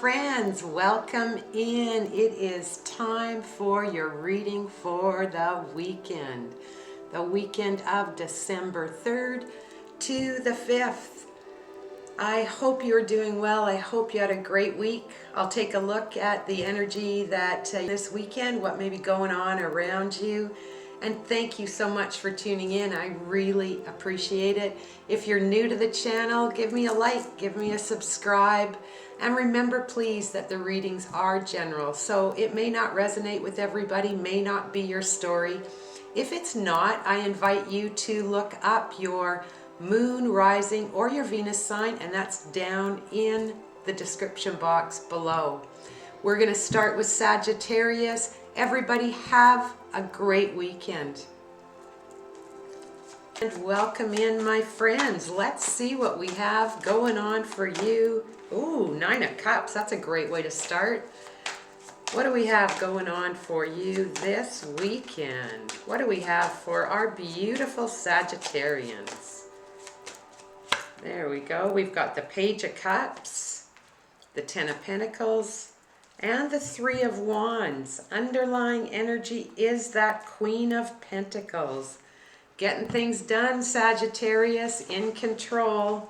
friends, welcome in. It is time for your reading for the weekend of December 3rd to the 5th. I hope you're doing well. I hope you had a great week. I'll take a look at the energy that this weekend, what may be going on around you. And thank you so much for tuning in. I really appreciate it. If you're new to the channel, give me a like, give me a subscribe. And remember, please, that the readings are general. So it may not resonate with everybody, may not be your story. If it's not, I invite you to look up your moon, rising, or your Venus sign, and that's down in the description box below. We're going to start with Sagittarius. Everybody have a great weekend. And welcome in, my friends. Let's see what we have going on for you. Ooh, 9 of Cups. That's a great way to start. What do we have going on for you this weekend? What do we have for our beautiful Sagittarians? There we go. We've got the Page of Cups, the 10 of Pentacles, and the 3 of Wands. Underlying energy is that Queen of Pentacles. Getting things done, Sagittarius, in control.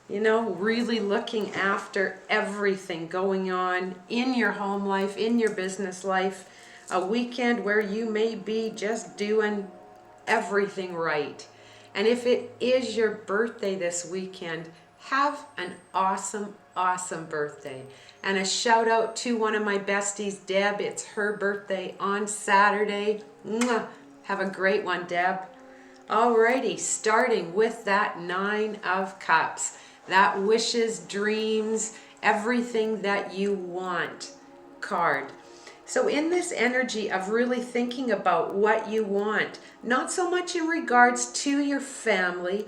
You know, really looking after everything going on in your home life, in your business life. A weekend where you may be just doing everything right. And if it is your birthday this weekend, have an awesome, awesome birthday. And a shout out to one of my besties, Deb. It's her birthday on Saturday. Mwah. Have a great one, Deb. Alrighty, starting with that 9 of Cups. That wishes, dreams, everything that you want card. So in this energy of really thinking about what you want, not so much in regards to your family,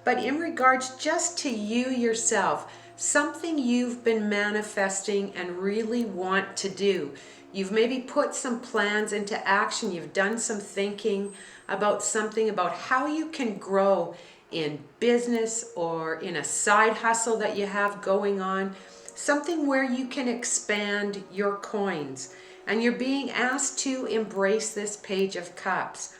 but in regards just to you yourself, something you've been manifesting and really want to do. You've maybe put some plans into action. You've done some thinking about something, about how you can grow in business or in a side hustle that you have going on. Something where you can expand your coins. And you're being asked to embrace this Page of Cups.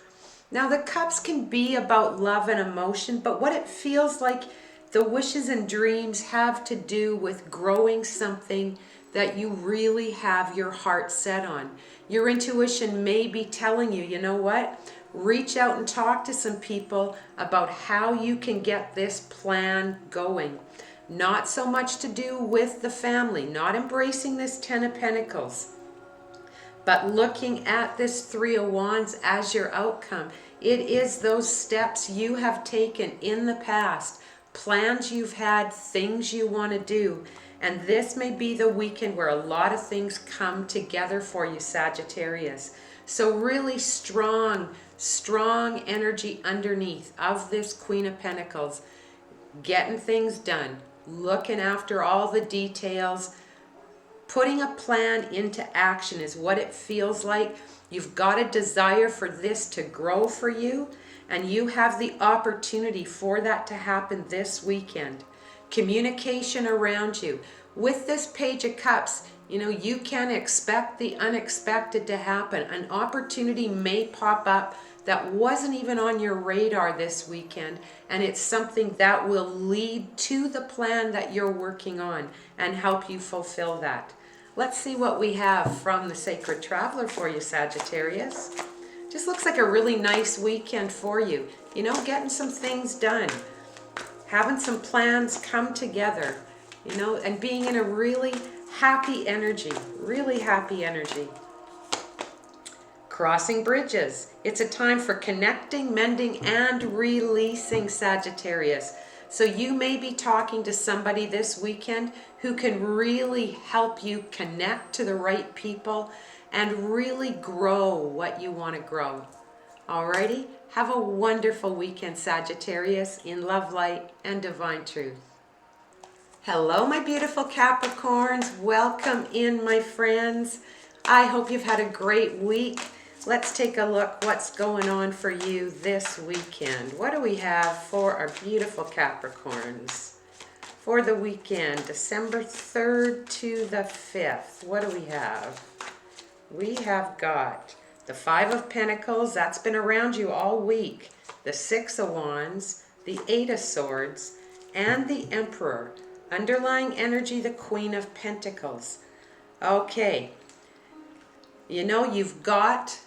Now the cups can be about love and emotion, but what it feels like the wishes and dreams have to do with growing something that you really have your heart set on. Your intuition may be telling you, you know what? Reach out and talk to some people about how you can get this plan going. Not so much to do with the family, not embracing this 10 of Pentacles, but looking at this 3 of Wands as your outcome. It is those steps you have taken in the past, plans you've had, things you want to do. And this may be the weekend where a lot of things come together for you, Sagittarius. So really strong energy underneath of this Queen of Pentacles. Getting things done, looking after all the details, putting a plan into action is what it feels like. You've got a desire for this to grow for you, and you have the opportunity for that to happen this weekend. Communication around you. With this Page of Cups, you know, you can expect the unexpected to happen. An opportunity may pop up that wasn't even on your radar this weekend, and it's something that will lead to the plan that you're working on and help you fulfill that. Let's see what we have from the Sacred Traveler for you, Sagittarius. Just looks like a really nice weekend for you. You know, getting some things done, having some plans come together, you know, and being in a really happy energy, really happy energy. Crossing bridges. It's a time for connecting, mending, and releasing, Sagittarius. So you may be talking to somebody this weekend who can really help you connect to the right people and really grow what you want to grow. Alrighty? Have a wonderful weekend, Sagittarius, in love, light, and divine truth. Hello, my beautiful Capricorns. Welcome in, my friends. I hope you've had a great week. Let's take a look what's going on for you this weekend. What do we have for our beautiful Capricorns for the weekend, December 3rd to the 5th. What do we have? We have got the Five of Pentacles. That's been around you all week. The Six of Wands, the Eight of Swords, and the Emperor. Underlying energy, the Queen of Pentacles. Okay. You know, you've got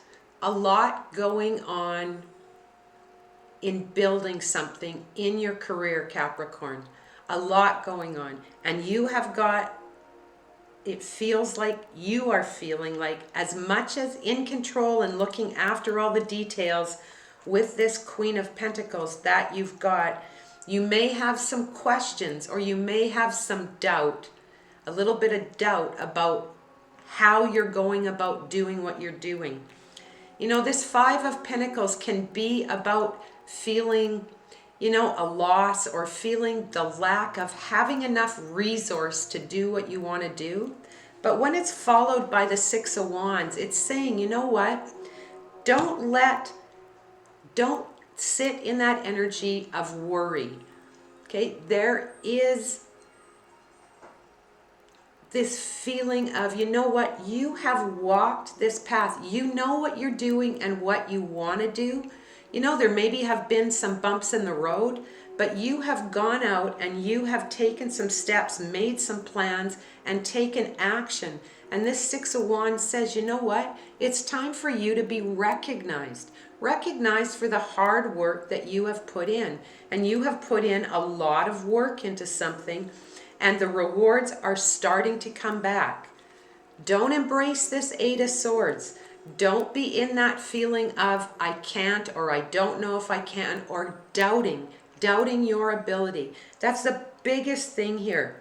a lot going on in building something in your career, Capricorn. A lot going on. And you have got, it feels like you are feeling like as much as in control and looking after all the details with this Queen of Pentacles that you've got, you may have some questions or you may have some doubt, a little bit of doubt about how you're going about doing what you're doing. You know, this Five of Pentacles can be about feeling, you know, a loss or feeling the lack of having enough resource to do what you want to do. But when it's followed by the Six of Wands, it's saying, you know what? Don't sit in that energy of worry. Okay? There is this feeling of, you know what? You have walked this path. You know what you're doing and what you want to do. You know, there maybe have been some bumps in the road, but you have gone out and you have taken some steps, made some plans, and taken action. And this Six of Wands says, you know what? It's time for you to be recognized. Recognized for the hard work that you have put in. And you have put in a lot of work into something, and the rewards are starting to come back. Don't embrace this Eight of Swords. Don't be in that feeling of I can't, or I don't know if I can, or doubting your ability. That's the biggest thing here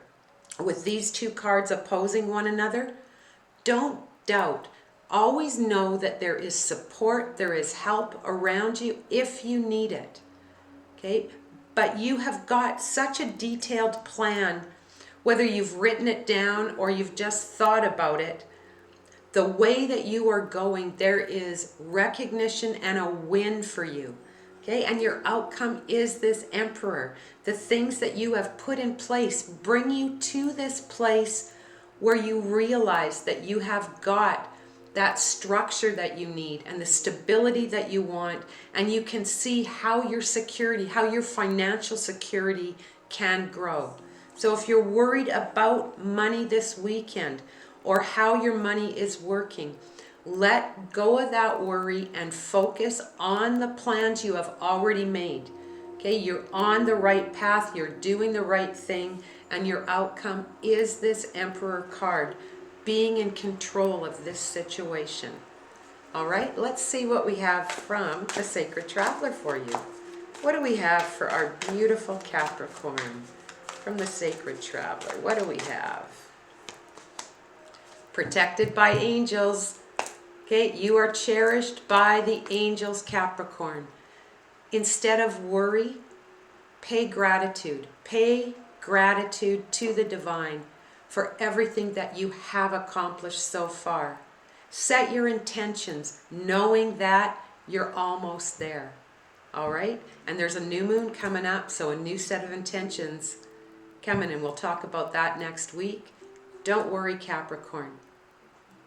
with these two cards opposing one another. Don't doubt. Always know that there is support, there is help around you if you need it. Okay? But you have got such a detailed plan, whether you've written it down or you've just thought about it. The way that you are going, there is recognition and a win for you. Okay? And your outcome is this Emperor. The things that you have put in place bring you to this place where you realize that you have got that structure that you need and the stability that you want, and you can see how your security, how your financial security can grow. So if you're worried about money this weekend, or how your money is working, let go of that worry and focus on the plans you have already made. Okay, you're on the right path, you're doing the right thing, and your outcome is this Emperor card, being in control of this situation. All right, let's see what we have from the Sacred Traveler for you. What do we have for our beautiful Capricorn from the Sacred Traveler? What do we have? Protected by angels. Okay, you are cherished by the angels, Capricorn. Instead of worry, pay gratitude. Pay gratitude to the divine for everything that you have accomplished so far. Set your intentions, knowing that you're almost there. All right? And there's a new moon coming up, so a new set of intentions coming, and we'll talk about that next week. Don't worry, Capricorn.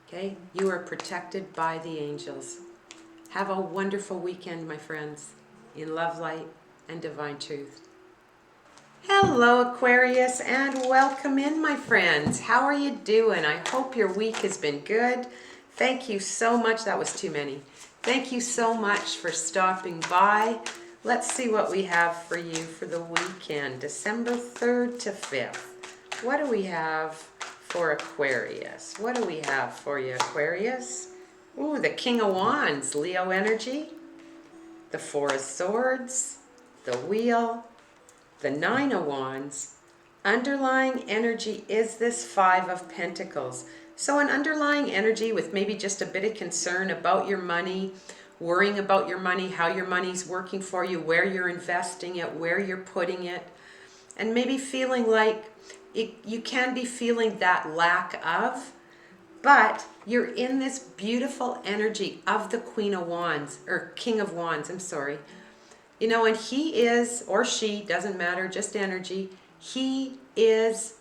Okay? You are protected by the angels. Have a wonderful weekend, my friends, in love, light, and divine truth. Hello, Aquarius, and welcome in, my friends. How are you doing? I hope your week has been good. Thank you so much. That was too many. Thank you so much for stopping by. Let's see what we have for you for the weekend, December 3rd to 5th. What do we have for Aquarius? What do we have for you, Aquarius? Ooh, the King of Wands, Leo energy, the Four of Swords, the Wheel, the Nine of Wands. Underlying energy is this Five of Pentacles. So an underlying energy with maybe just a bit of concern about your money, worrying about your money, how your money's working for you, where you're investing it, where you're putting it, and maybe feeling like you can be feeling that lack of, but you're in this beautiful energy of the Queen of Wands, or King of Wands, I'm sorry. You know, and he is, or she, doesn't matter, just energy. He is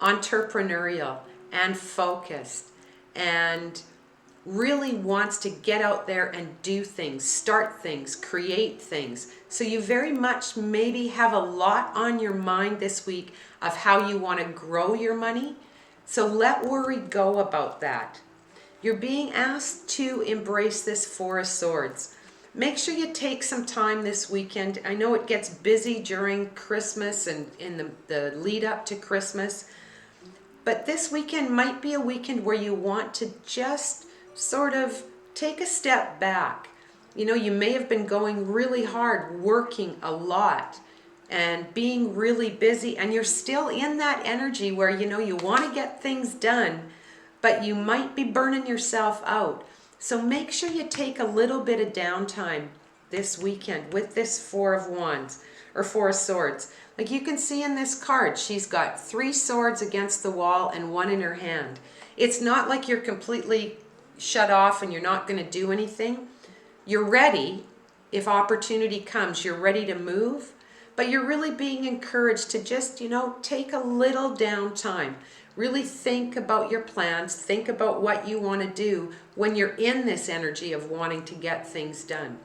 entrepreneurial and focused and really wants to get out there and do things, start things, create things. So you very much maybe have a lot on your mind this week of how you want to grow your money. So let worry go about that. You're being asked to embrace this Four of Swords. Make sure you take some time this weekend. I know it gets busy during Christmas and in the lead up to Christmas, but this weekend might be a weekend where you want to just sort of take a step back. You know, you may have been going really hard, working a lot and being really busy, and you're still in that energy where, you know, you want to get things done, but you might be burning yourself out. So make sure you take a little bit of downtime this weekend with this Four of Wands or Four of Swords. Like you can see in this card, she's got 3 swords against the wall and 1 in her hand. It's not like you're completely shut off and you're not going to do anything. You're ready. If opportunity comes, you're ready to move, but you're really being encouraged to just, you know, take a little downtime. Really think about your plans, think about what you want to do when you're in this energy of wanting to get things done.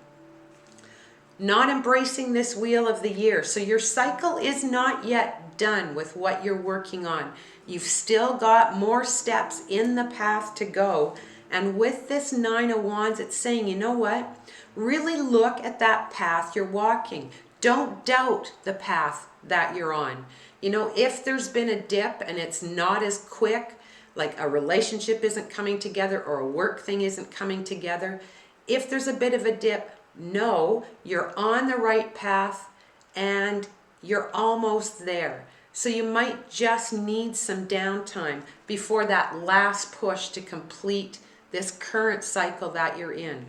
Not embracing this wheel of the year. So your cycle is not yet done with what you're working on. You've still got more steps in the path to go. And with this 9 of Wands, it's saying, you know what? Really look at that path you're walking. Don't doubt the path that you're on. You know, if there's been a dip and it's not as quick, like a relationship isn't coming together or a work thing isn't coming together, if there's a bit of a dip, know you're on the right path and you're almost there. So you might just need some downtime before that last push to complete this current cycle that you're in.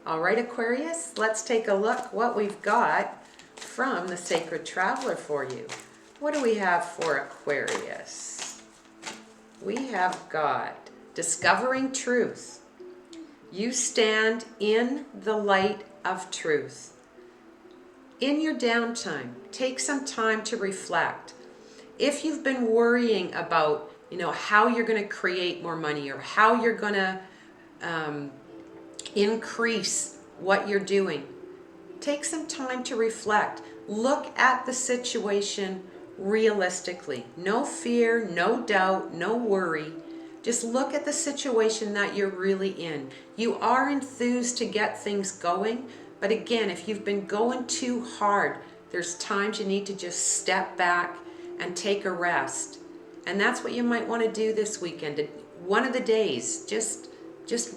All right, Aquarius, let's take a look what we've got from the Sacred Traveler for you. What do we have for Aquarius? We have got discovering truth. You stand in the light of truth. In your downtime, take some time to reflect. If you've been worrying about, you know, how you're going to create more money or how you're going to increase what you're doing, take some time to reflect. Look at the situation realistically. No fear, no doubt, no worry. Just look at the situation that you're really in. You are enthused to get things going, but again, if you've been going too hard, there's times you need to just step back and take a rest. And that's what you might want to do this weekend. One of the days, just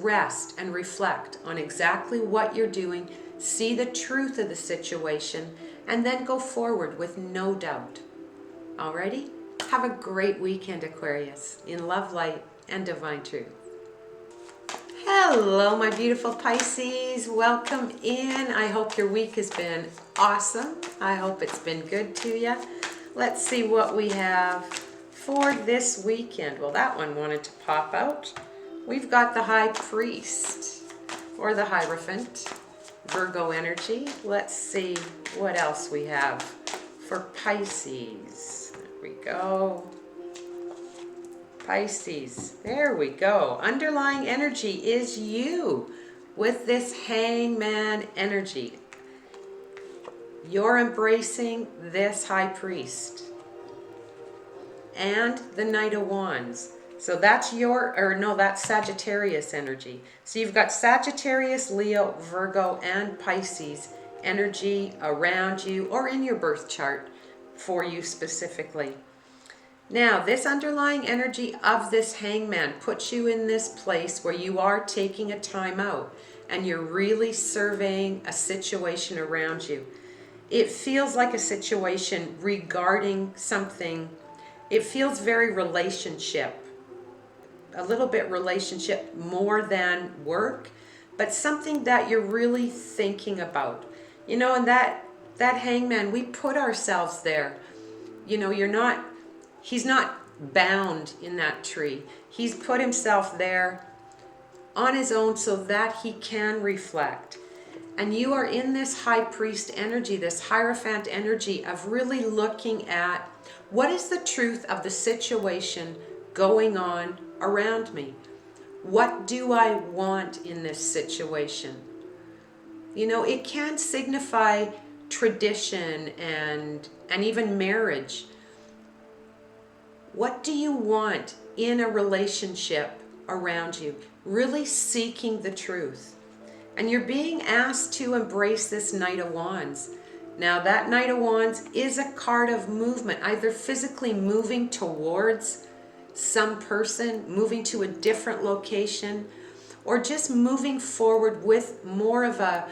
rest and reflect on exactly what you're doing, see the truth of the situation, and then go forward with no doubt. Alrighty? Have a great weekend, Aquarius, in love, light, and divine truth. Hello, my beautiful Pisces. Welcome in. I hope your week has been awesome. I hope it's been good to you. Let's see what we have for this weekend. Well, that one wanted to pop out. We've got the High Priest, or the Hierophant, Virgo energy. Let's see what else we have for Pisces. There we go. Pisces, there we go. Underlying energy is you with this Hangman energy. You're embracing this High Priest and the Knight of Wands. So that's that's Sagittarius energy. So you've got Sagittarius, Leo, Virgo, and Pisces energy around you or in your birth chart for you specifically. Now, this underlying energy of this Hangman puts you in this place where you are taking a time out and you're really surveying a situation around you. It feels like a situation regarding something. It feels very relationship. A little bit relationship more than work, but something that you're really thinking about. You know, and that Hangman, we put ourselves there. You know, he's not bound in that tree. He's put himself there on his own so that he can reflect. And you are in this high priest energy, this hierophant energy of really looking at what is the truth of the situation going on around me? What do I want in this situation? You know, it can signify tradition and even marriage. What do you want in a relationship around you? Really seeking the truth. And you're being asked to embrace this Knight of Wands. Now that Knight of Wands is a card of movement, either physically moving towards some person, moving to a different location, or just moving forward with more of a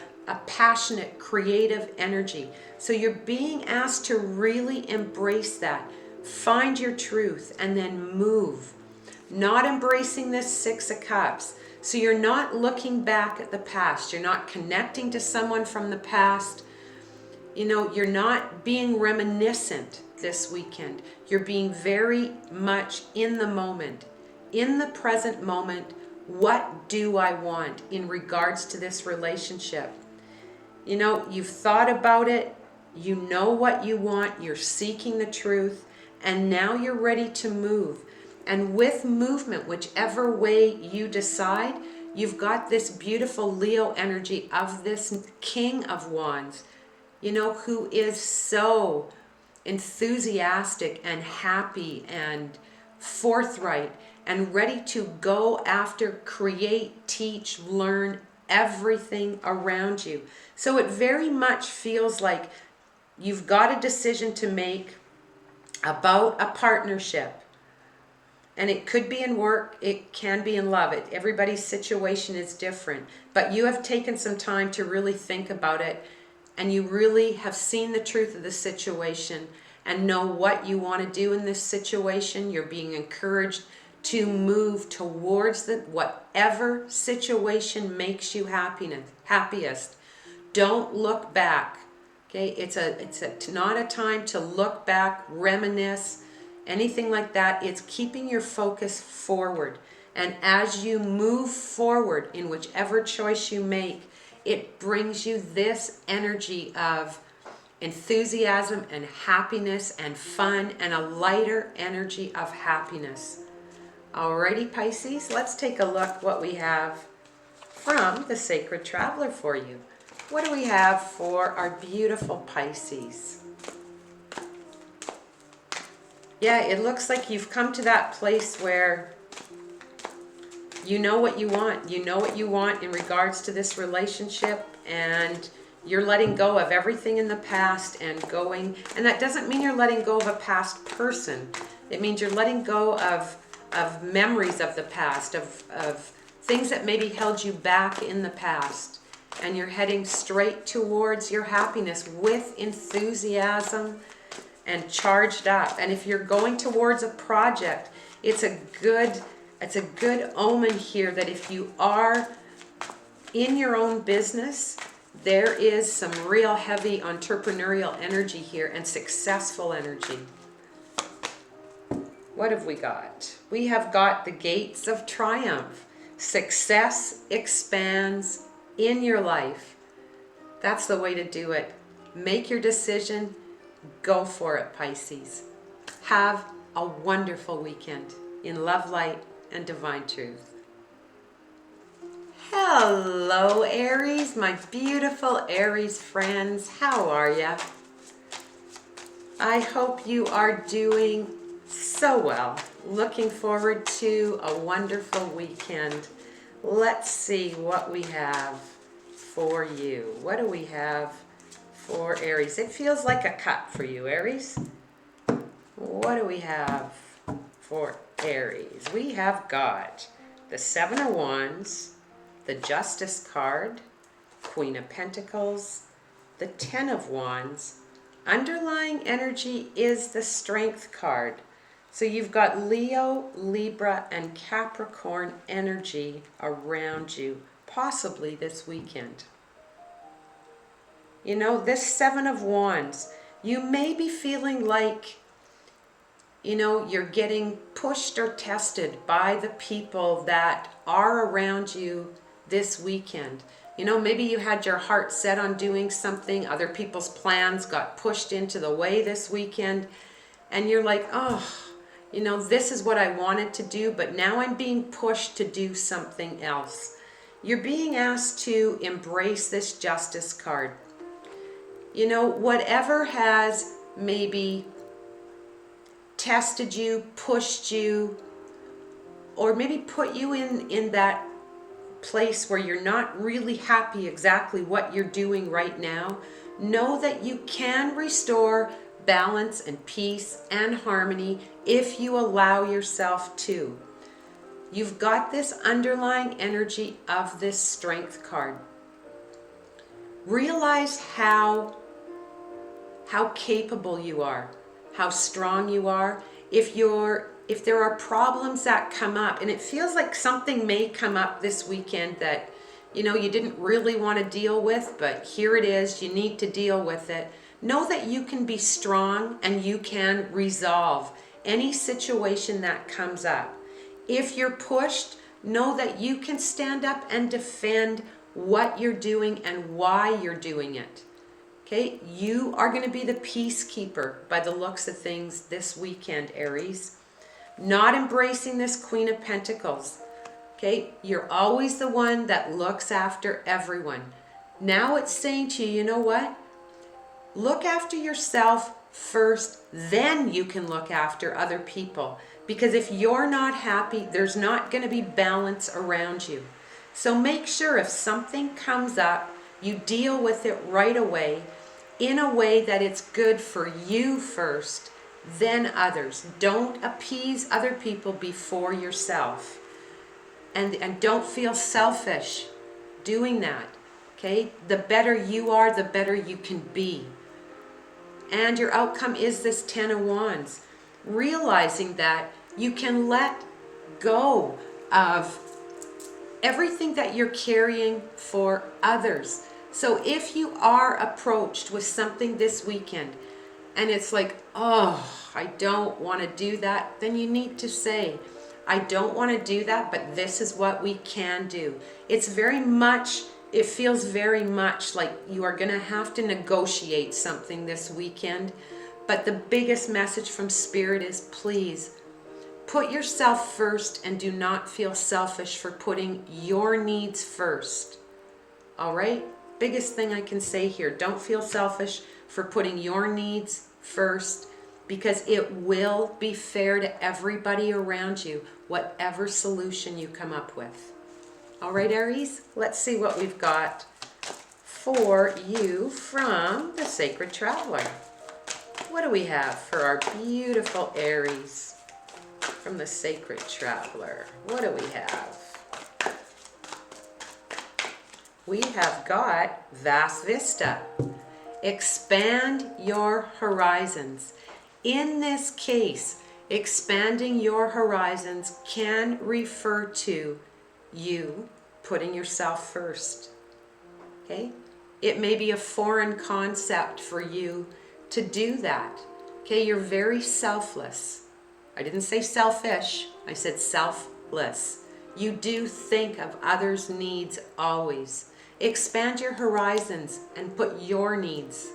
passionate, creative energy. So you're being asked to really embrace that. Find your truth and then move. Not embracing this Six of Cups. So you're not looking back at the past. You're not connecting to someone from the past. You know, you're not being reminiscent this weekend. You're being very much in the moment, in the present moment. What do I want in regards to this relationship? You know, you've thought about it. You know what you want. You're seeking the truth. And now you're ready to move. And with movement, whichever way you decide, you've got this beautiful Leo energy of this King of Wands, you know, who is so enthusiastic and happy and forthright and ready to go after, create, teach, learn everything around you. So it very much feels like you've got a decision to make about a partnership. And it could be in work, it can be in love. Everybody's situation is different. But you have taken some time to really think about it, and you really have seen the truth of the situation and know what you want to do in this situation. You're being encouraged to move towards whatever situation makes you happiest. Don't look back. Okay? It's not a time to look back, reminisce, anything like that. It's keeping your focus forward. And as you move forward in whichever choice you make, it brings you this energy of enthusiasm and happiness and fun and a lighter energy of happiness. Alrighty, Pisces, let's take a look what we have from the Sacred Traveler for you. What do we have for our beautiful Pisces? Yeah, it looks like you've come to that place where you know what you want. You know what you want in regards to this relationship, and you're letting go of everything in the past and going. And that doesn't mean you're letting go of a past person. It means you're letting go of memories of the past, of things that maybe held you back in the past. And you're heading straight towards your happiness with enthusiasm and charged up. And if you're going towards a project, it's a good omen here that if you are in your own business, there is some real heavy entrepreneurial energy here and successful energy. What have we got? We have got the gates of triumph. Success expands in your life. That's the way to do it. Make your decision. Go for it, Pisces. Have a wonderful weekend in love, light, and divine truth. Hello, Aries, my beautiful Aries friends. How are ya? I hope you are doing so well. Looking forward to a wonderful weekend. Let's see what we have for you. What do we have for Aries? It feels like a cut for you, Aries. What do we have for Aries? We have got the Seven of Wands, the Justice card, Queen of Pentacles, the Ten of Wands. Underlying energy is the Strength card. So you've got Leo, Libra, and Capricorn energy around you, possibly this weekend. You know, this Seven of Wands, you may be feeling like, you know, you're getting pushed or tested by the people that are around you this weekend. You know, maybe you had your heart set on doing something, other people's plans got pushed into the way this weekend, and you're like, oh, you know, this is what I wanted to do, but now I'm being pushed to do something else. You're being asked to embrace this Justice card. You know, whatever has maybe tested you, pushed you, or maybe put you in that place where you're not really happy exactly what you're doing right now, know that you can restore balance and peace and harmony if you allow yourself to. You've got this underlying energy of this Strength card. Realize how capable you are, how strong you are. If there are problems that come up, and it feels like something may come up this weekend that, you know, you didn't really want to deal with, but here it is, you need to deal with it. Know that you can be strong and you can resolve any situation that comes up. If you're pushed, know that you can stand up and defend what you're doing and why you're doing it. Okay, you are going to be the peacekeeper by the looks of things this weekend, Aries. Not embracing this Queen of Pentacles. Okay, you're always the one that looks after everyone. Now it's saying to you, you know what? Look after yourself first, then you can look after other people. Because if you're not happy, there's not going to be balance around you. So make sure if something comes up, you deal with it right away in a way that it's good for you first, then others. Don't appease other people before yourself. And don't feel selfish doing that. Okay? The better you are, the better you can be. And your outcome is this Ten of Wands. Realizing that you can let go of everything that you're carrying for others. So if you are approached with something this weekend and it's like, oh, I don't want to do that, then you need to say, I don't want to do that, but this is what we can do. It feels very much like you are going to have to negotiate something this weekend. But the biggest message from Spirit is, please put yourself first and do not feel selfish for putting your needs first. All right? Biggest thing I can say here, don't feel selfish for putting your needs first, because it will be fair to everybody around you, whatever solution you come up with. All right, Aries, let's see what we've got for you from the Sacred Traveler. What do we have for our beautiful Aries from the Sacred Traveler? What do we have? We have got Vast Vista. Expand your horizons. In this case, expanding your horizons can refer to you putting yourself first. Okay? It may be a foreign concept for you to do that. Okay, you're very selfless. I didn't say selfish, I said selfless. You do think of others' needs always. Expand your horizons and put your needs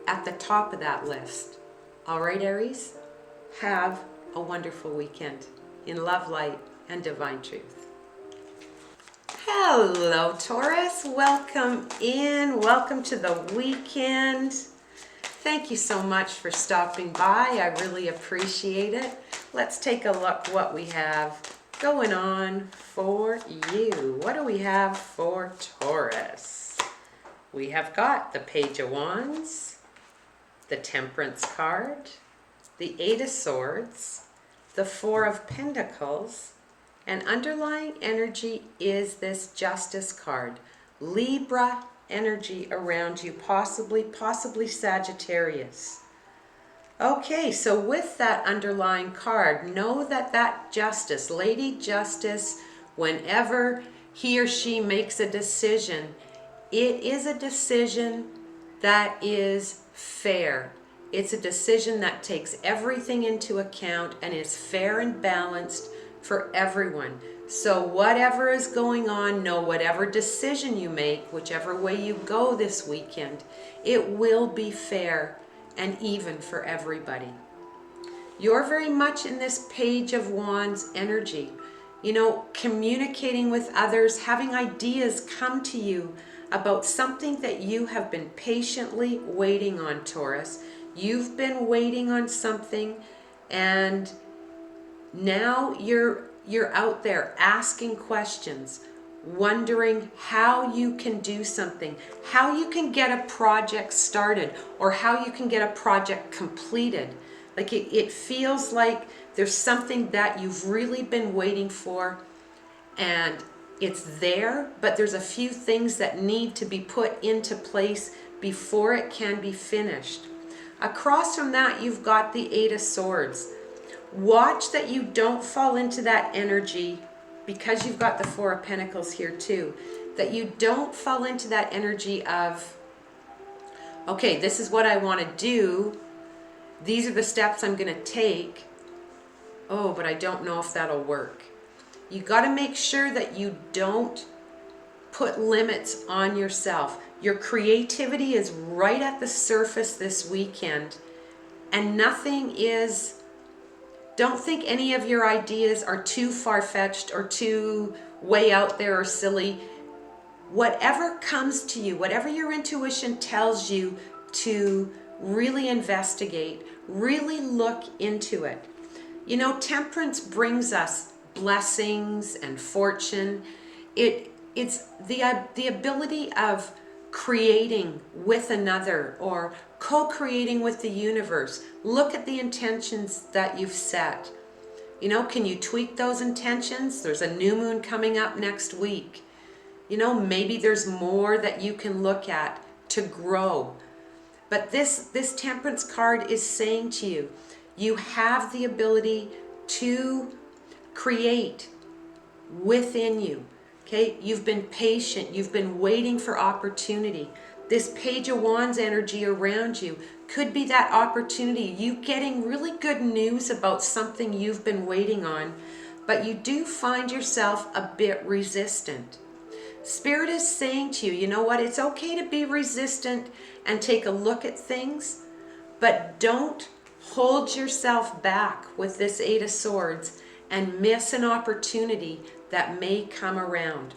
at the top of that list. All right, Aries? Have a wonderful weekend in love, light, and divine truth. Hello, Taurus. Welcome in. Welcome to the weekend. Thank you so much for stopping by. I really appreciate it. Let's take a look what we have going on for you. What do we have for Taurus? We have got the Page of Wands, the Temperance card, the Eight of Swords, the Four of Pentacles, and underlying energy is this Justice card. Libra energy around you, possibly Sagittarius. Okay, so with that underlying card, know that that Justice, Lady Justice, whenever he or she makes a decision, it is a decision that is fair. It's a decision that takes everything into account and is fair and balanced for everyone. So whatever is going on, no, whatever decision you make, whichever way you go this weekend, it will be fair and even for everybody. You're very much in this Page of Wands energy. You know, communicating with others, having ideas come to you about something that you have been patiently waiting on, Taurus. You've been waiting on something, and now you're out there asking questions, wondering how you can do something, how you can get a project started, or how you can get a project completed. Like it feels like there's something that you've really been waiting for, and it's there, but there's a few things that need to be put into place before it can be finished. Across from that, you've got the Eight of Swords. Watch that you don't fall into that energy, because you've got the Four of Pentacles here too, that you don't fall into that energy of, okay, this is what I want to do. These are the steps I'm going to take. Oh, but I don't know if that'll work. You got to make sure that you don't put limits on yourself. Your creativity is right at the surface this weekend, and nothing is, don't think any of your ideas are too far-fetched or too way out there or silly. Whatever comes to you, whatever your intuition tells you to really investigate, really look into it. You know, temperance brings us blessings and fortune. It's the ability of creating with another or co-creating with the universe. Look at the intentions that you've set. You know, can you tweak those intentions? There's a new moon coming up next week. You know, maybe there's more that you can look at to grow. But this temperance card is saying to you, you have the ability to create within you. Okay, you've been patient, you've been waiting for opportunity. This Page of Wands energy around you could be that opportunity, you getting really good news about something you've been waiting on, but you do find yourself a bit resistant. Spirit is saying to you, you know what, it's okay to be resistant and take a look at things, but don't hold yourself back with this Eight of Swords and miss an opportunity that may come around.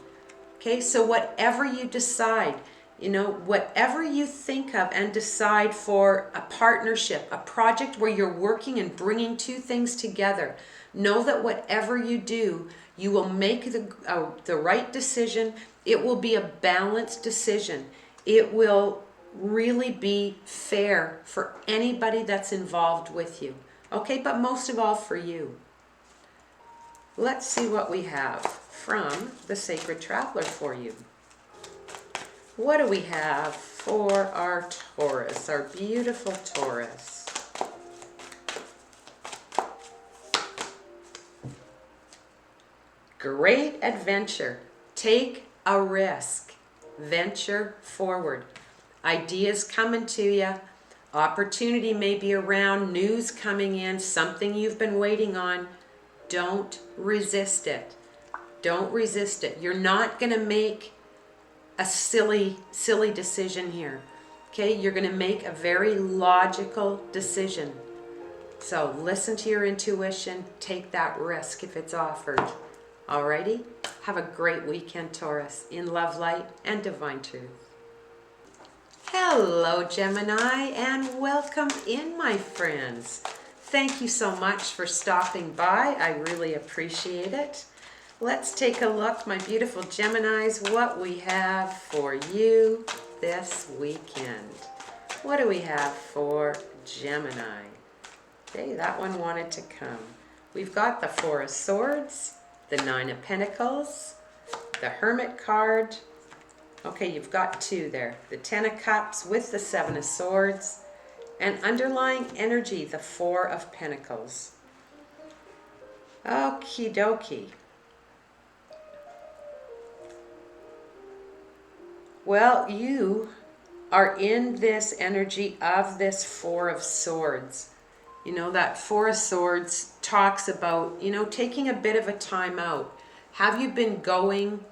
Okay, so whatever you decide, you know, whatever you think of and decide for a partnership, a project where you're working and bringing two things together, know that whatever you do, you will make the right decision. It will be a balanced decision. It will really be fair for anybody that's involved with you. Okay, but most of all for you. Let's see what we have from the Sacred Traveler for you. What do we have for our Taurus, our beautiful Taurus? Great adventure. Take a risk. Venture forward. Ideas coming to you. Opportunity may be around. News coming in. Something you've been waiting on. Don't resist it. Don't resist it. You're not going to make a silly decision here. Okay? You're going to make a very logical decision. So listen to your intuition. Take that risk if it's offered. Alrighty? Have a great weekend, Taurus, in love, light, and divine truth. Hello, Gemini, and welcome in, my friends. Thank you so much for stopping by. I really appreciate it. Let's take a look, my beautiful Geminis, what we have for you this weekend. What do we have for Gemini? Okay, that one wanted to come. We've got the Four of Swords, the Nine of Pentacles, the Hermit card. Okay, you've got two there. The Ten of Cups with the Seven of Swords. And underlying energy, the Four of Pentacles. Okie dokie. Well, you are in this energy of this Four of Swords. You know, that Four of Swords talks about, you know, taking a bit of a time out, Have you been going,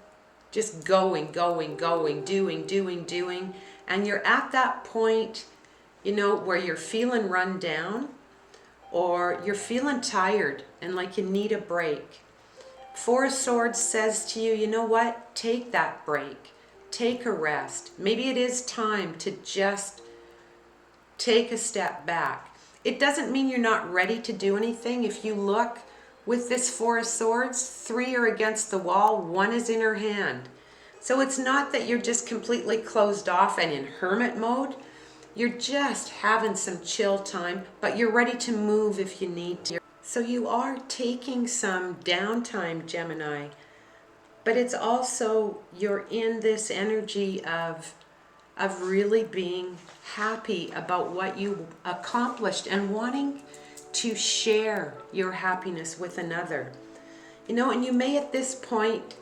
just going, doing, and you're at that point, you know, where you're feeling run down or you're feeling tired and like you need a break? Four of Swords says to you, you know what? Take that break. Take a rest. Maybe it is time to just take a step back. It doesn't mean you're not ready to do anything. If you look with this Four of Swords, 3 are against the wall, 1 is in her hand. So it's not that you're just completely closed off and in hermit mode. You're just having some chill time, but you're ready to move if you need to. So you are taking some downtime, Gemini, but it's also, you're in this energy of really being happy about what you accomplished and wanting to share your happiness with another. You know, and you may at this point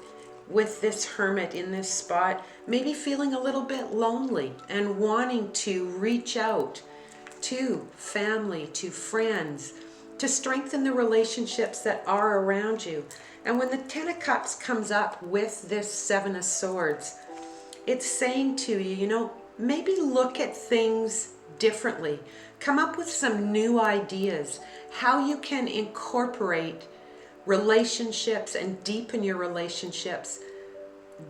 with this hermit in this spot, maybe feeling a little bit lonely and wanting to reach out to family, to friends, to strengthen the relationships that are around you. And when the Ten of Cups comes up with this Seven of Swords, it's saying to you, you know, maybe look at things differently. Come up with some new ideas, how you can incorporate relationships and deepen your relationships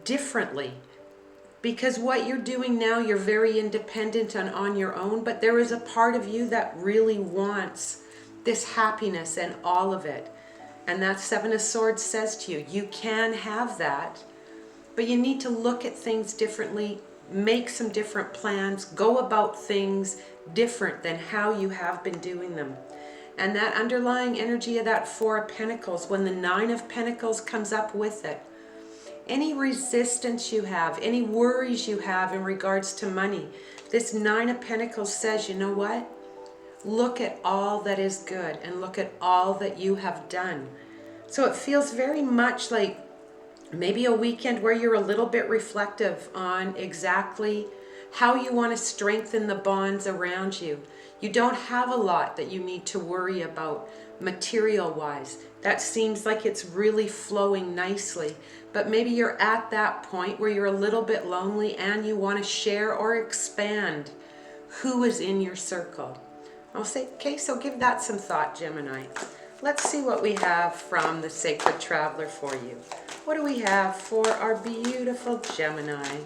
differently. Because what you're doing now, you're very independent and on your own, but there is a part of you that really wants this happiness and all of it. And that Seven of Swords says to you, you can have that, but you need to look at things differently, make some different plans, go about things different than how you have been doing them. And that underlying energy of that Four of Pentacles, when the Nine of Pentacles comes up with it, any resistance you have, any worries you have in regards to money, this Nine of Pentacles says, you know what? Look at all that is good and look at all that you have done. So it feels very much like maybe a weekend where you're a little bit reflective on exactly how you want to strengthen the bonds around you. You don't have a lot that you need to worry about material-wise. That seems like it's really flowing nicely. But maybe you're at that point where you're a little bit lonely and you want to share or expand who is in your circle. I'll say, okay, so give that some thought, Gemini. Let's see what we have from the Sacred Traveler for you. What do we have for our beautiful Gemini?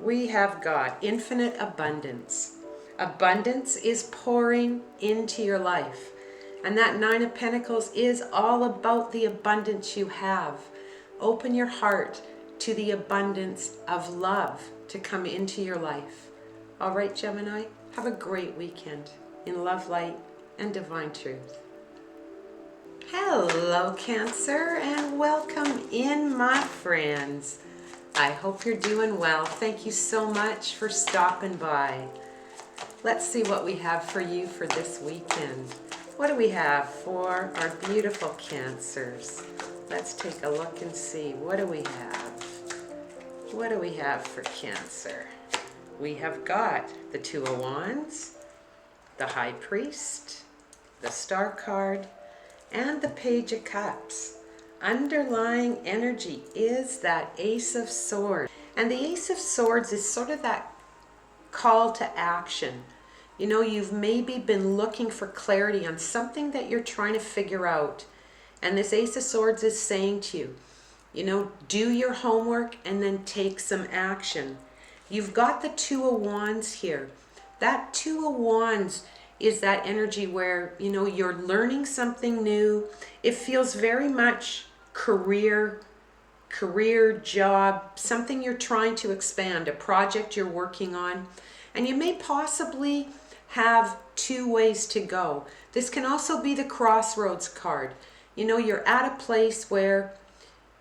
We have got infinite abundance. Abundance is pouring into your life. And that Nine of Pentacles is all about the abundance you have. Open your heart to the abundance of love to come into your life. All right, Gemini, have a great weekend in love, light, and divine truth. Hello, Cancer, and welcome in, my friends. I hope you're doing well. Thank you so much for stopping by. Let's see what we have for you for this weekend. What do we have for our beautiful Cancers? Let's take a look and see. What do we have? What do we have for Cancer? We have got the Two of Wands, the High Priest, the Star card, and the Page of Cups. Underlying energy is that Ace of Swords. And the Ace of Swords is sort of that call to action. You know, you've maybe been looking for clarity on something that you're trying to figure out. And this Ace of Swords is saying to you, you know, do your homework and then take some action. You've got the Two of Wands here. That Two of Wands is that energy where, you know, you're learning something new. It feels very much career, job, something you're trying to expand, a project you're working on. And you may possibly have two ways to go. This can also be the Crossroads card. You know, you're at a place where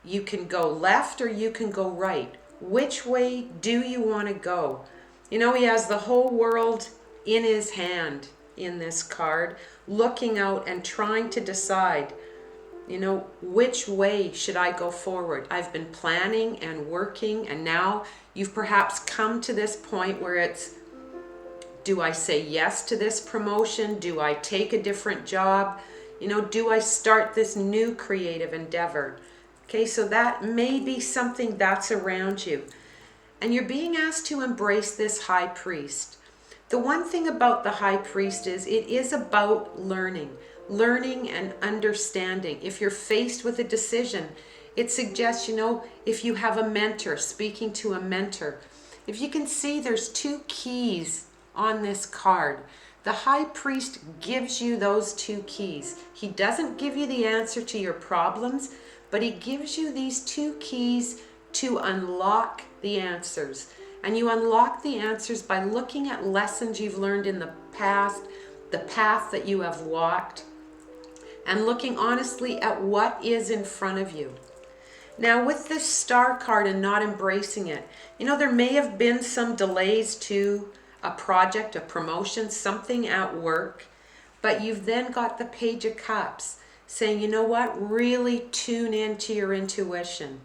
you can go left or you can go right. Which way do you want to go? You know, he has the whole world in his hand in this card, looking out and trying to decide, you know, which way should I go forward? I've been planning and working, and now you've perhaps come to this point where it's, do I say yes to this promotion? Do I take a different job? You know, do I start this new creative endeavor? Okay, so that may be something that's around you. And you're being asked to embrace this high priest. The one thing about the high priest is it is about learning and understanding. If you're faced with a decision, it suggests, you know, if you have a mentor, speaking to a mentor. If you can see, there's two keys on this card. The high priest gives you those two keys. He doesn't give you the answer to your problems, but he gives you these two keys to unlock the answers. And you unlock the answers by looking at lessons you've learned in the past, the path that you have walked, and looking honestly at what is in front of you. Now, with this star card and not embracing it, you know, there may have been some delays to a project, a promotion, something at work, but you've then got the Page of Cups saying, you know what, really tune into your intuition.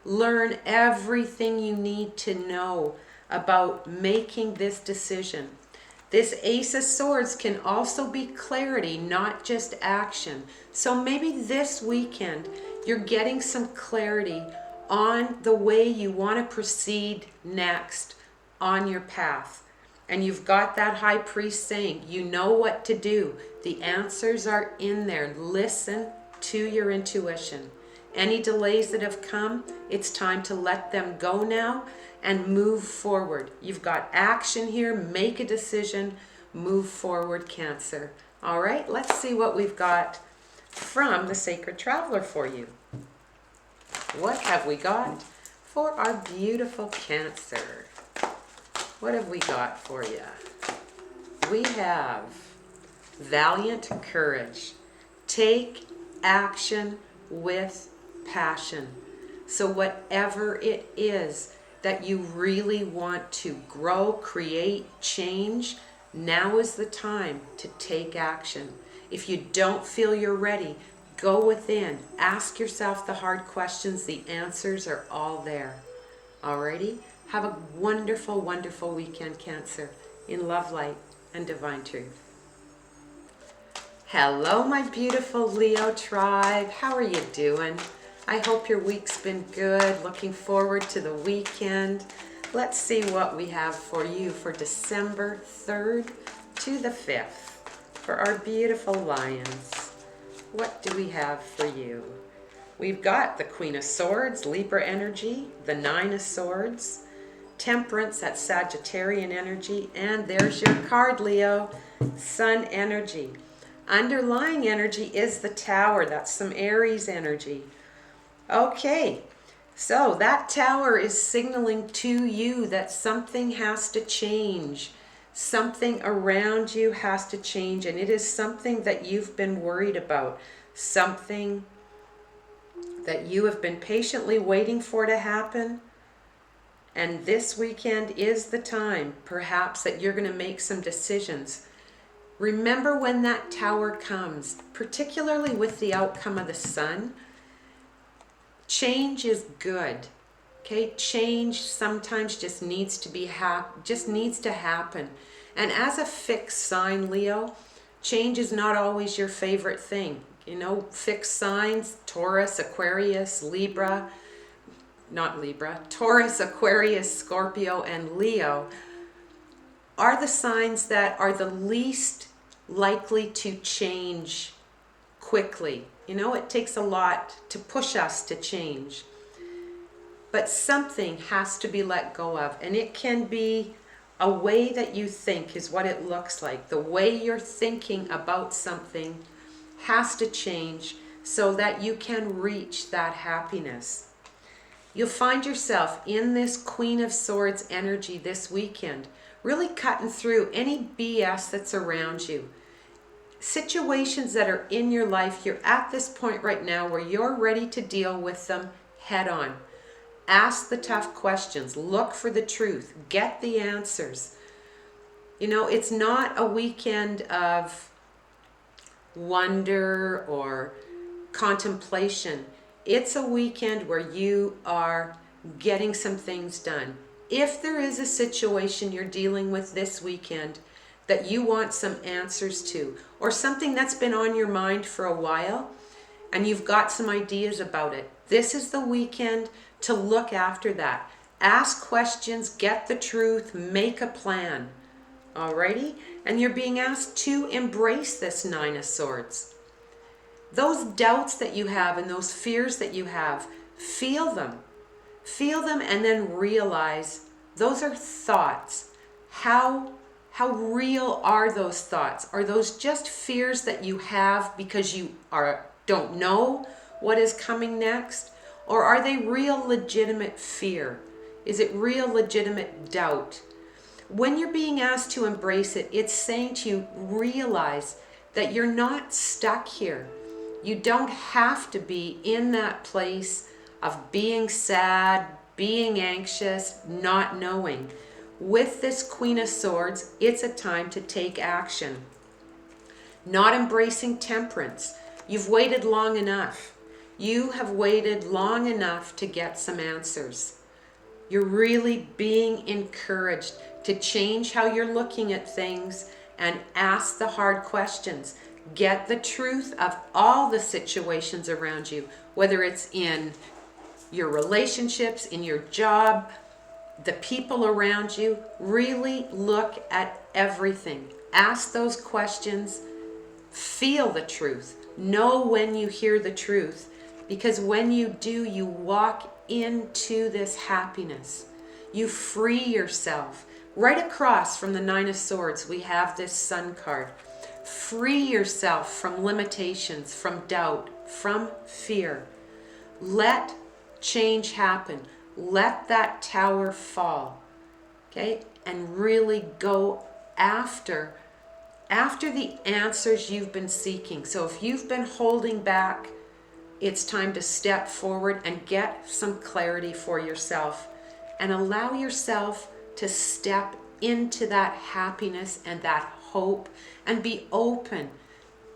Learn everything you need to know about making this decision. This Ace of Swords can also be clarity, not just action. So maybe this weekend you're getting some clarity on the way you want to proceed next on your path. And you've got that high priest saying, you know what to do. The answers are in there. Listen to your intuition. Any delays that have come, it's time to let them go now and move forward. You've got action here. Make a decision. Move forward, Cancer. All right, let's see what we've got from the Sacred Traveler for you. What have we got for our beautiful Cancer? What have we got for you? We have valiant courage. Take action with passion. So whatever it is that you really want to grow, create, change, now is the time to take action. If you don't feel you're ready, go within. Ask yourself the hard questions. The answers are all there. Alrighty? Have a wonderful, wonderful weekend, Cancer, in love, light, and divine truth. Hello, my beautiful Leo tribe. How are you doing? I hope your week's been good. Looking forward to the weekend. Let's see what we have for you for December 3rd to the 5th for our beautiful Lions. What do we have for you? We've got the Queen of Swords, Libra energy, the 9 of Swords, Temperance, that's Sagittarian energy, and there's your card, Leo, Sun energy. Underlying energy is the Tower, that's some Aries energy. Okay, so that Tower is signaling to you that something has to change. Something around you has to change, and it is something that you've been worried about. Something that you have been patiently waiting for to happen. And this weekend is the time, perhaps, that you're going to make some decisions. Remember when that Tower comes, particularly with the outcome of the Sun, change is good. Okay, change sometimes just needs to happen. And as a fixed sign, Leo, change is not always your favorite thing. You know, fixed signs, Taurus, Aquarius, Taurus, Aquarius, Scorpio, and Leo are the signs that are the least likely to change quickly. You know, it takes a lot to push us to change. But something has to be let go of, and it can be a way that you think is what it looks like. The way you're thinking about something has to change so that you can reach that happiness. You'll find yourself in this Queen of Swords energy this weekend, really cutting through any BS that's around you. Situations that are in your life, you're at this point right now where you're ready to deal with them head on. Ask the tough questions. Look for the truth. Get the answers. You know, it's not a weekend of wonder or contemplation. It's a weekend where you are getting some things done. If there is a situation you're dealing with this weekend that you want some answers to, or something that's been on your mind for a while and you've got some ideas about it. This is the weekend to look after that. Ask questions, get the truth, make a plan. Alrighty? And you're being asked to embrace this Nine of Swords. Those doubts that you have and those fears that you have, feel them. Feel them and then realize those are thoughts. How real are those thoughts? Are those just fears that you have because you don't know what is coming next? Or are they real legitimate fear? Is it real legitimate doubt? When you're being asked to embrace it, it's saying to you, realize that you're not stuck here. You don't have to be in that place of being sad, being anxious, not knowing. With this Queen of Swords, it's a time to take action. Not embracing temperance. You've waited long enough. You have waited long enough to get some answers. You're really being encouraged to change how you're looking at things and ask the hard questions. Get the truth of all the situations around you, whether it's in your relationships, in your job, the people around you. Really look at everything. Ask those questions. Feel the truth. Know when you hear the truth, because when you do, you walk into this happiness. You free yourself. Right across from the Nine of Swords, we have this Sun card. Free yourself from limitations, from doubt, from fear. Let change happen. Let that tower fall. Okay? And really go after the answers you've been seeking. So if you've been holding back, it's time to step forward and get some clarity for yourself and allow yourself to step into that happiness and that hope and be open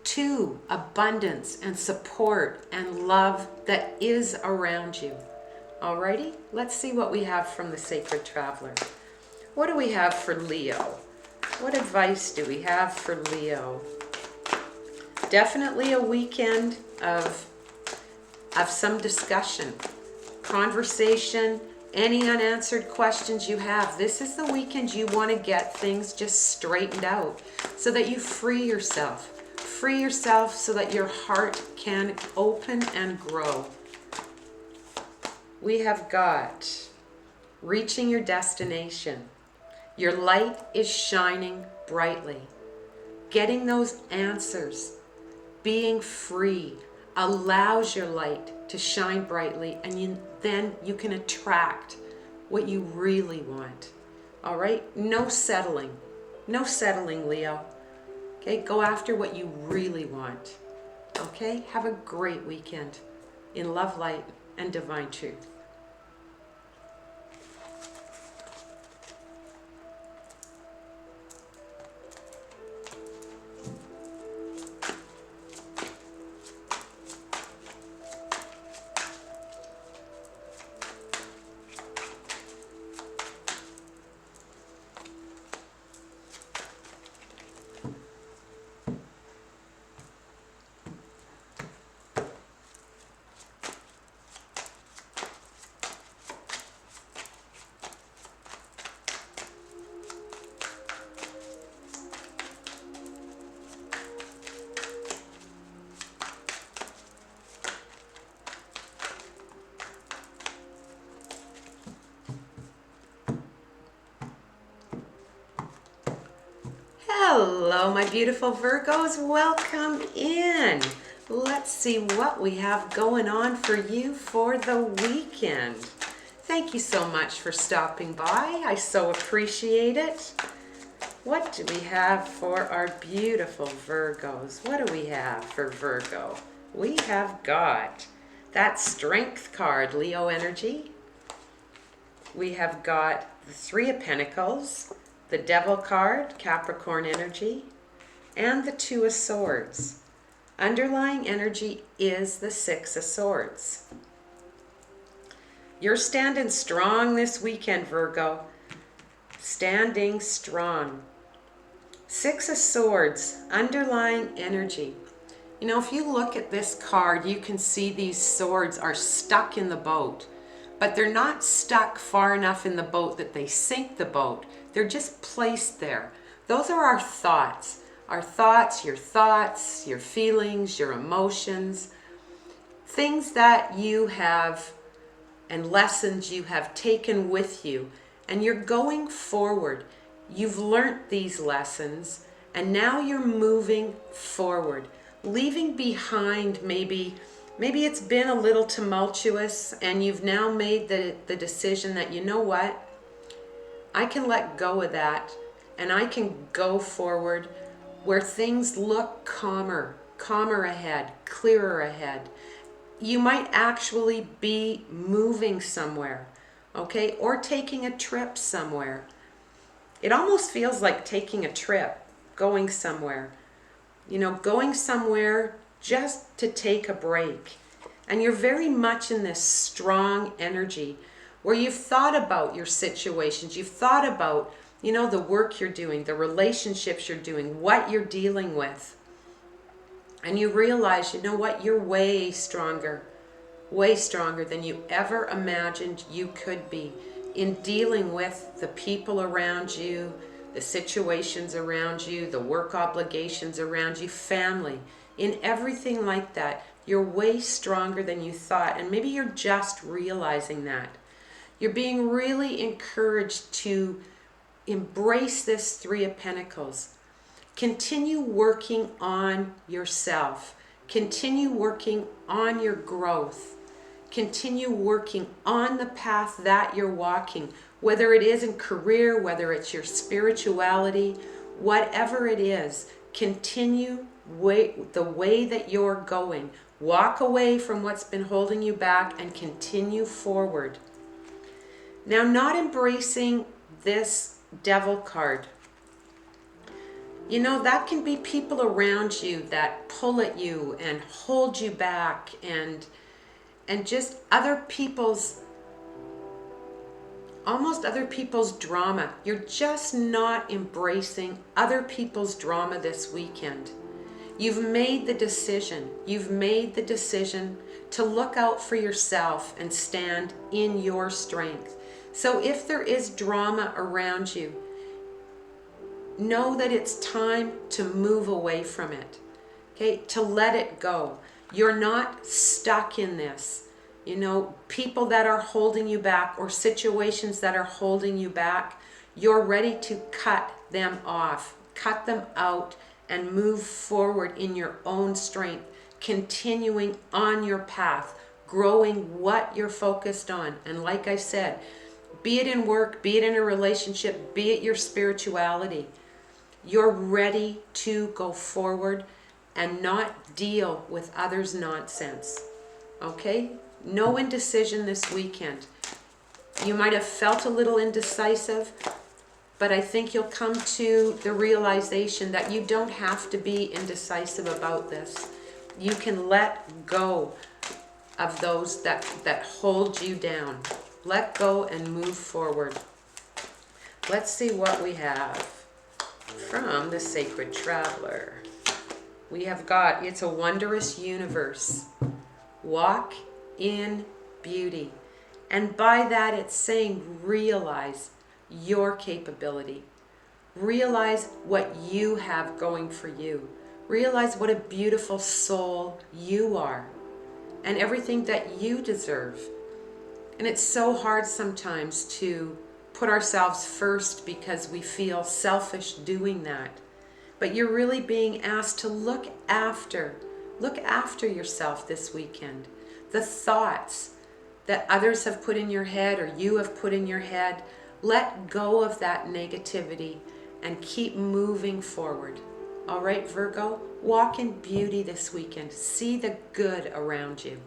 to abundance and support and love that is around you. Alrighty, let's see what we have from the Sacred Traveler. What do we have for Leo? What advice do we have for Leo? Definitely a weekend of some discussion, conversation, any unanswered questions you have. This is the weekend you want to get things just straightened out so that you free yourself. Free yourself so that your heart can open and grow. We have got reaching your destination. Your light is shining brightly. Getting those answers, being free, allows your light to shine brightly, and then you can attract what you really want. All right? No settling. No settling, Leo. Okay? Go after what you really want. Okay? Have a great weekend in love, light, and divine truth. Hello, my beautiful Virgos. Welcome in. Let's see what we have going on for you for the weekend. Thank you so much for stopping by. I so appreciate it. What do we have for our beautiful Virgos? What do we have for Virgo? We have got that Strength card, Leo energy. We have got the Three of Pentacles, the Devil card, Capricorn energy, and the Two of Swords. Underlying energy is the Six of Swords. You're standing strong this weekend, Virgo. Standing strong. Six of Swords, underlying energy. You know, if you look at this card, you can see these swords are stuck in the boat, but they're not stuck far enough in the boat that they sink the boat. They're just placed there. Those are our thoughts. Our thoughts, your feelings, your emotions, things that you have and lessons you have taken with you, and you're going forward. You've learnt these lessons, and now you're moving forward, leaving behind maybe it's been a little tumultuous, and you've now made the decision that, you know what, I can let go of that, and I can go forward where things look calmer ahead, clearer ahead. You might actually be moving somewhere, okay, or taking a trip somewhere. It almost feels like taking a trip, going somewhere. You know, going somewhere just to take a break. And you're very much in this strong energy where you've thought about your situations. You've thought about, you know, the work you're doing, the relationships you're doing, what you're dealing with. And you realize, you know what, you're way stronger than you ever imagined you could be in dealing with the people around you, the situations around you, the work obligations around you, family, in everything like that. You're way stronger than you thought, and maybe you're just realizing that. You're being really encouraged to embrace this Three of Pentacles. Continue working on yourself. Continue working on your growth. Continue working on the path that you're walking, whether it is in career, whether it's your spirituality, whatever it is. Continue the way that you're going. Walk away from what's been holding you back and continue forward. Now, not embracing this Devil card. You know, that can be people around you that pull at you and hold you back, and just almost other people's drama. You're just not embracing other people's drama this weekend. You've made the decision. You've made the decision to look out for yourself and stand in your strength. So if there is drama around you, know that it's time to move away from it, okay? To let it go. You're not stuck in this. You know, people that are holding you back or situations that are holding you back, you're ready to cut them off, cut them out, and move forward in your own strength, continuing on your path, growing what you're focused on. And like I said, be it in work, be it in a relationship, be it your spirituality, you're ready to go forward and not deal with others' nonsense, okay? No indecision this weekend. You might have felt a little indecisive, but I think you'll come to the realization that you don't have to be indecisive about this. You can let go of those that hold you down. Let go and move forward. Let's see what we have from the Sacred Traveler. We have got, it's a wondrous universe. Walk in beauty. And by that it's saying realize your capability. Realize what you have going for you. Realize what a beautiful soul you are and everything that you deserve. And it's so hard sometimes to put ourselves first because we feel selfish doing that. But you're really being asked to look after yourself this weekend. The thoughts that others have put in your head or you have put in your head, let go of that negativity and keep moving forward. All right, Virgo, walk in beauty this weekend. See the good around you.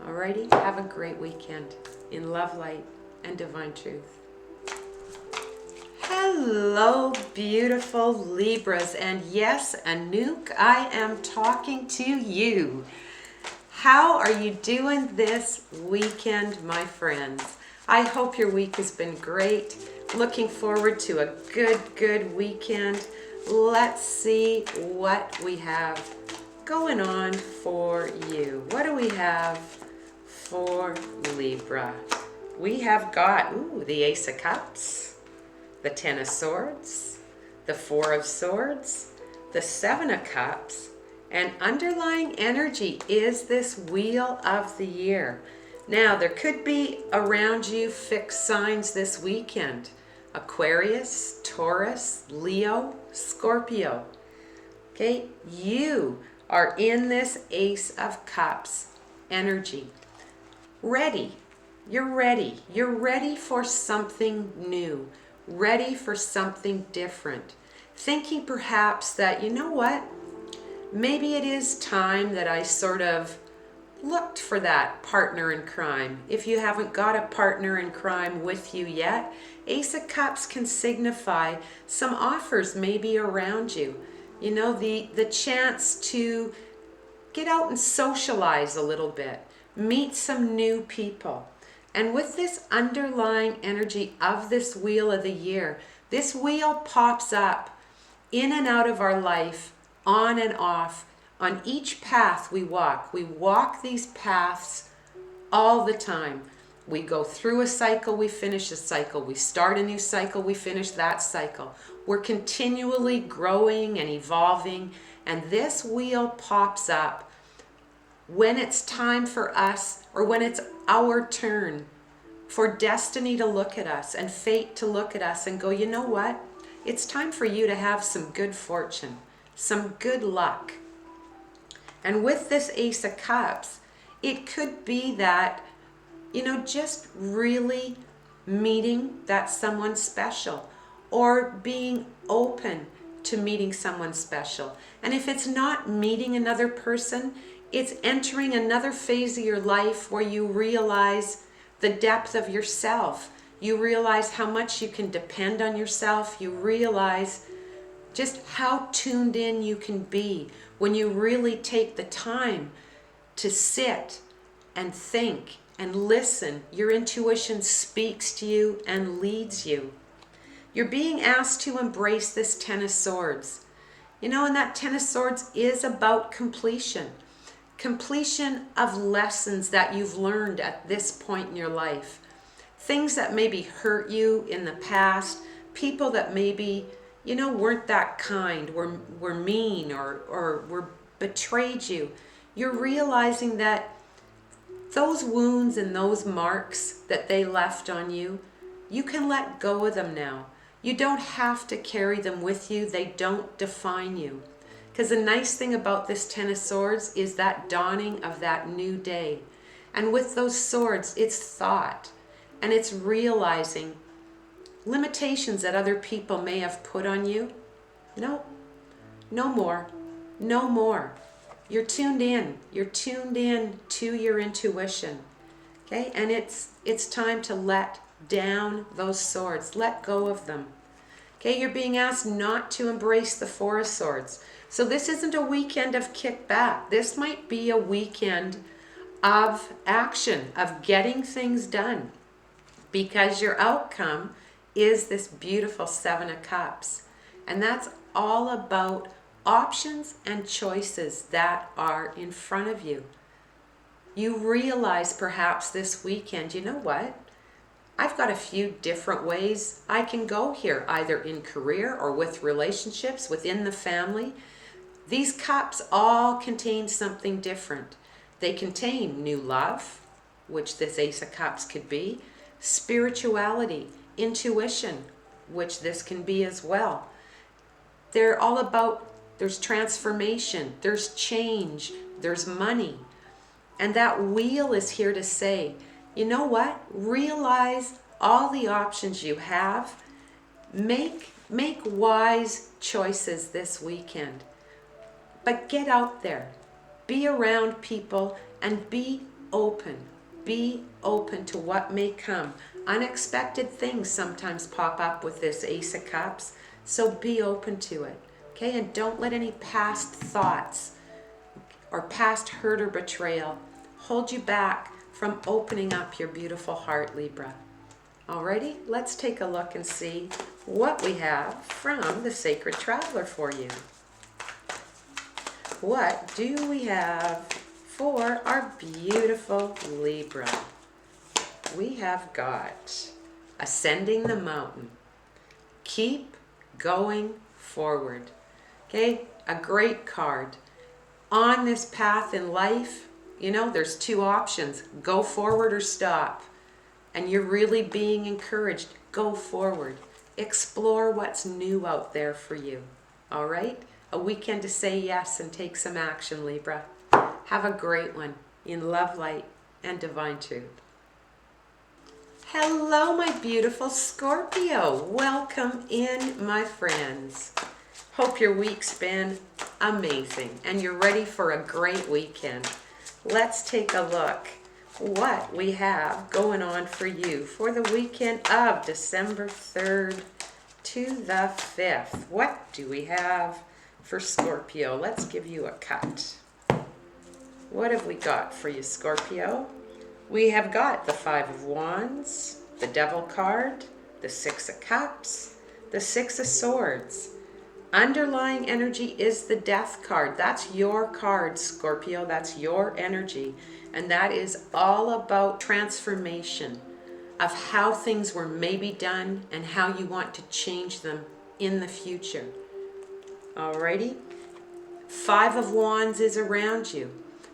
Alrighty, have a great weekend in love, light, and divine truth. Hello, beautiful Libras, and yes, Anouk, I am talking to you. How are you doing this weekend, my friends? I hope your week has been great. Looking forward to a good weekend. let's see what we have going on for you. What do we have for Libra? We have got, the Ace of Cups, the Ten of Swords, the Four of Swords, the Seven of Cups, and underlying energy is this Wheel of the Year. Now, there could be around you fixed signs this weekend. Aquarius, Taurus, Leo, Scorpio. Okay, you are in this Ace of Cups energy. Ready. You're ready. You're ready for something new. Ready for something different. Thinking perhaps that, you know what? Maybe it is time that I sort of looked for that partner in crime. If you haven't got a partner in crime with you yet, Ace of Cups can signify some offers maybe around you. You know, the chance to get out and socialize a little bit, meet some new people. And with this underlying energy of this Wheel of the Year, this wheel pops up in and out of our life, on and off, on each path we walk. We walk these paths all the time. We go through a cycle, we finish a cycle. We start a new cycle, we finish that cycle. We're continually growing and evolving, and this wheel pops up when it's time for us, or when it's our turn, for destiny to look at us and fate to look at us and go, you know what? It's time for you to have some good fortune, some good luck. And with this Ace of Cups, it could be that, you know, just really meeting that someone special, or being open to meeting someone special. And if it's not meeting another person, it's entering another phase of your life where you realize the depth of yourself. You realize how much you can depend on yourself. You realize just how tuned in you can be when you really take the time to sit and think and listen. Your intuition speaks to you and leads you. You're being asked to embrace this Ten of Swords. You know, and that Ten of Swords is about completion. Completion of lessons that you've learned at this point in your life. Things that maybe hurt you in the past. People that maybe, you know, weren't that kind, were mean, or were betrayed you. You're realizing that those wounds and those marks that they left on you, you can let go of them now. You don't have to carry them with you. They don't define you. Because the nice thing about this Ten of Swords is that dawning of that new day. And with those swords, it's thought. And it's realizing limitations that other people may have put on you. No, no more. No more. You're tuned in. You're tuned in to your intuition. Okay? And it's time to let down those swords. Let go of them. Okay? You're being asked not to embrace the Four of Swords. So this isn't a weekend of kickback. This might be a weekend of action, of getting things done. Because your outcome is this beautiful Seven of Cups. And that's all about options and choices that are in front of you. You realize perhaps this weekend, you know what? I've got a few different ways I can go here, either in career or with relationships within the family. These cups all contain something different. They contain new love, which this Ace of Cups could be, spirituality, intuition, which this can be as well. They're all about, there's transformation, there's change, there's money. And that wheel is here to say, you know what? Realize all the options you have. Make wise choices this weekend. But get out there. Be around people and be open. Be open to what may come. Unexpected things sometimes pop up with this Ace of Cups, so be open to it. Okay, and don't let any past thoughts or past hurt or betrayal hold you back from opening up your beautiful heart, Libra. Alrighty, let's take a look and see what we have from the Sacred Traveler for you. What do we have for our beautiful Libra? We have got Ascending the Mountain. Keep going forward. Okay, a great card. On this path in life, you know, there's two options. Go forward or stop. And you're really being encouraged. Go forward. Explore what's new out there for you. All right? A weekend to say yes and take some action, Libra. Have a great one in love, light, and divine truth. Hello, my beautiful Scorpio. Welcome in, my friends. Hope your week's been amazing and you're ready for a great weekend. Let's take a look what we have going on for you for the weekend of December 3rd to the 5th. What do we have for Scorpio? Let's give you a cut. What have we got for you, Scorpio? We have got the Five of Wands, the Devil card, the Six of Cups, the Six of Swords. Underlying energy is the Death card. That's your card, Scorpio. That's your energy. And that is all about transformation of how things were maybe done and how you want to change them in the future. Alrighty? Five of Wands is around you.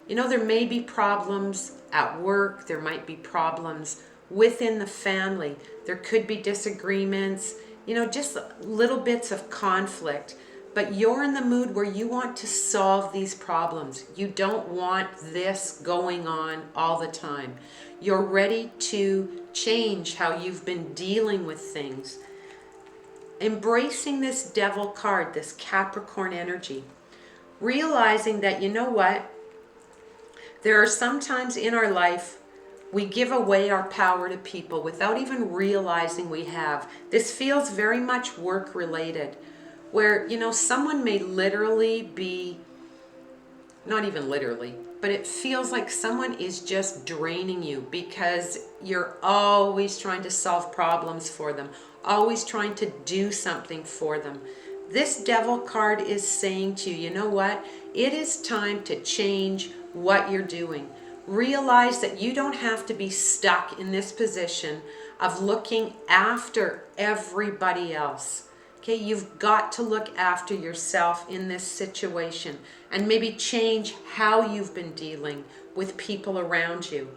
You know, there may be problems at work. There might be problems within the family. There could be disagreements, you know, just little bits of conflict. But you're in the mood where you want to solve these problems. You don't want this going on all the time. You're ready to change how you've been dealing with things. Embracing this Devil card, this Capricorn energy. Realizing that, you know what? There are some times in our life we give away our power to people without even realizing we have. This feels very much work related, where, you know, someone may literally be, not even literally, but it feels like someone is just draining you because you're always trying to solve problems for them, always trying to do something for them. This Devil card is saying to you, you know what? It is time to change what you're doing. Realize that you don't have to be stuck in this position of looking after everybody else. Okay, you've got to look after yourself in this situation and maybe change how you've been dealing with people around you.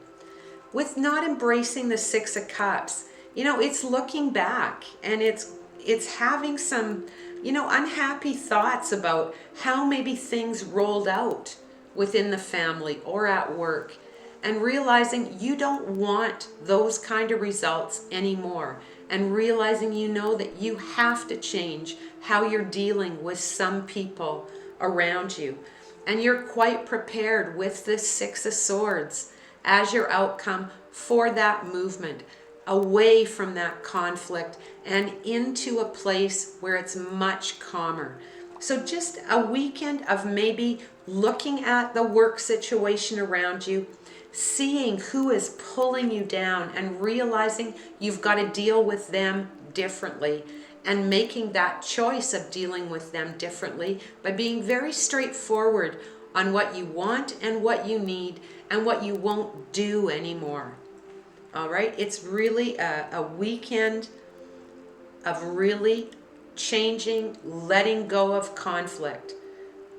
With not embracing the Six of Cups, you know, it's looking back and it's having some, you know, unhappy thoughts about how maybe things rolled out within the family or at work, and realizing you don't want those kind of results anymore, and realizing, you know, that you have to change how you're dealing with some people around you. And you're quite prepared with this Six of Swords as your outcome for that movement away from that conflict and into a place where it's much calmer. So just a weekend of maybe looking at the work situation around you, seeing who is pulling you down and realizing you've got to deal with them differently, and making that choice of dealing with them differently by being very straightforward on what you want and what you need and what you won't do anymore. All right, it's really a weekend of really changing, letting go of conflict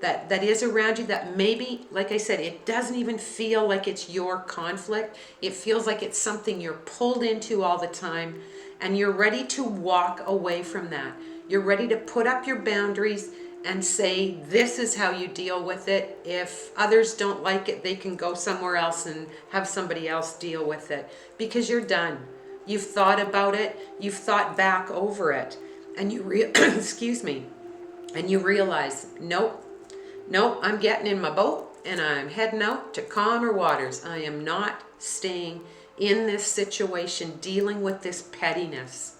that is around you, that maybe, like I said, it doesn't even feel like it's your conflict. It feels like it's something you're pulled into all the time, and you're ready to walk away from that. You're ready to put up your boundaries and say, this is how you deal with it. If others don't like it, they can go somewhere else and have somebody else deal with it, because you're done. You've thought about it. You've thought back over it, and you excuse me, and you realize, nope, I'm getting in my boat and I'm heading out to calmer waters. I am not staying in this situation, dealing with this pettiness.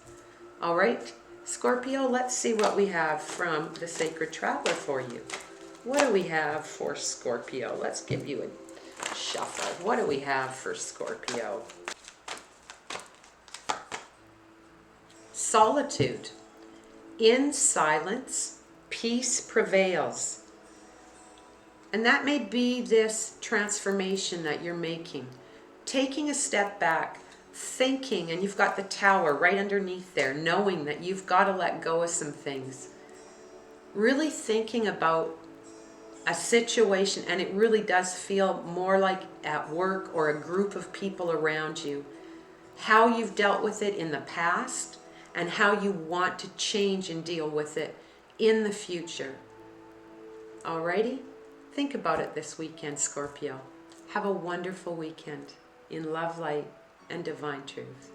All right, Scorpio, let's see what we have from the Sacred Traveler for you. What do we have for Scorpio? Let's give you a shuffle. What do we have for Scorpio? Solitude. In silence, peace prevails. And that may be this transformation that you're making. Taking a step back, thinking, and you've got the Tower right underneath there, knowing that you've got to let go of some things. Really thinking about a situation, and it really does feel more like at work or a group of people around you. How you've dealt with it in the past and how you want to change and deal with it in the future. Alrighty? Think about it this weekend, Scorpio. Have a wonderful weekend in love, light, and divine truth.